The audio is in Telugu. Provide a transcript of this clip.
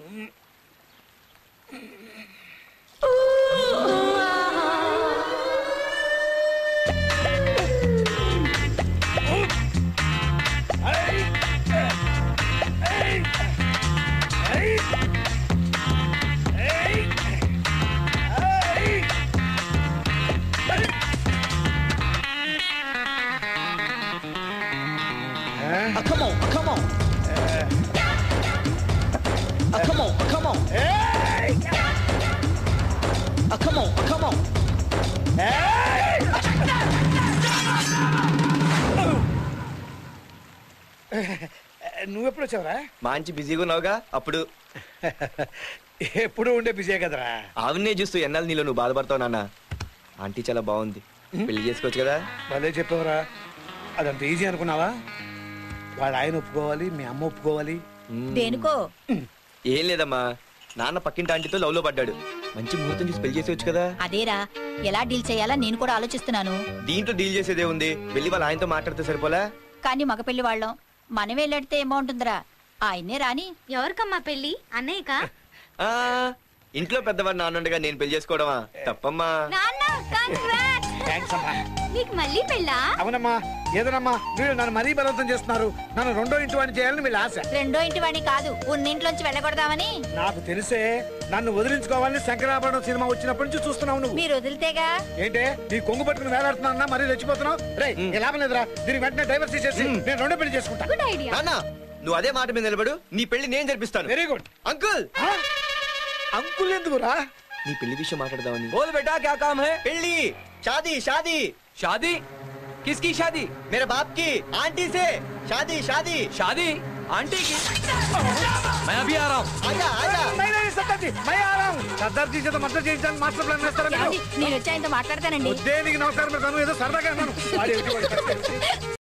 Come on, come on. Come on, come on. Come on, come on. నువ్వెప్పుడు వచ్చావురా? మంచి బిజీగా ఉన్నావుగా అప్పుడు. ఎప్పుడు ఉండే బిజీ కదరా. ఆవినే చూస్తూ ఎన్నాళ్ళు నీలో నువ్వు బాధపడతావు నాన్న. ఆంటీ చాలా బాగుంది, పెళ్లి చేసుకోవచ్చు కదా. భలే చెప్పావురా. అదంత ఈజీ అనుకున్నావా? వాళ్ళ ఆయన ఒప్పుకోవాలి, మీ అమ్మ ఒప్పుకోవాలి. దేనికో? ఏం లేదమ్మా, నాన్న పక్కింటి ఆంటీతో లవ్ లో పడ్డాడు. మంచి ముహూర్తం చూసి పెళ్లి చేసేవచ్చు కదా. అదేరా, ఎలా డీల్ చేయాలా నేను కూడా ఆలోచిస్తున్నాను. దీంట్లో డీల్ చేసేదే ఉంది, వెళ్ళి వాళ్ళ ఆయనతో మాట్లాడితే సరిపోలా. కానీ మగ పెళ్లి వాళ్ళం, మనం వెళ్ళడితే ఏమవుతుందిరా? ఆయన్నే రాని. ఎవరికమ్మా పెళ్లి? అన్నయ్యకా? ఇంట్లో పెద్దవాడు నాన్నుండగా నేను పెళ్లి చేసుకోవడమా తప్పమ్మా. నీకు మళ్ళీ పెళ్ళా? అవునమ్మా. ఏదోనమ్మా, వీళ్ళు నన్ను మరీ బలవంతం చేస్తున్నారు. నన్ను రెండో ఇంటి వాడిని చేయాలని వీళ్ళ ఆశ. రెండో ఇంటి వాడిని కాదు, ఉన్నింట్లోంచి వెళ్ళకూడదామని. నాకు తెలిసే నన్ను వదిలించుకోవాలని శంకరాభరణం సినిమా వచ్చినప్పటి నుంచి చూస్తున్నావు నువ్వు. మీరు వదిలితేగా. ఏంటే నీ కొంగు పట్టుకుని వేలాడుతున్నా మరీ రెచ్చిపోతున్నావు? రే లాభం లేదురా, దీనికి వెంటనే డైవర్స్ చేసేసి నేను రెండో పెళ్లి చేసుకుంటా. Good idea. నాన్న, నువ్వు అదే మాట మీద నిలబడు, నీ పెళ్లి నేను జరిపిస్తాను. Very good. అంకుల్. అంకుల్ ఎందుకురా? నీ పెళ్లి విషయం మాట్లాడదామని. बोल बेटा क्या काम है? పెళ్లి. शादी शादी शादी? किसकी शादी? मेरे बाप की आंटी से शादी शादी शादी आंटी की? मैं अभी आ रहा हूँ. आजा आजा. సర్దార్జీ సర్దార్జీ చేత మద్దతు చేయించాలని మాస్టర్ ప్లాన్ వేస్తారా? నేను వచ్చి ఆయనతో మాట్లాడతానండి. దేనికి నమస్కారం పెడతాను, ఏదో సరదాగా అన్నాను.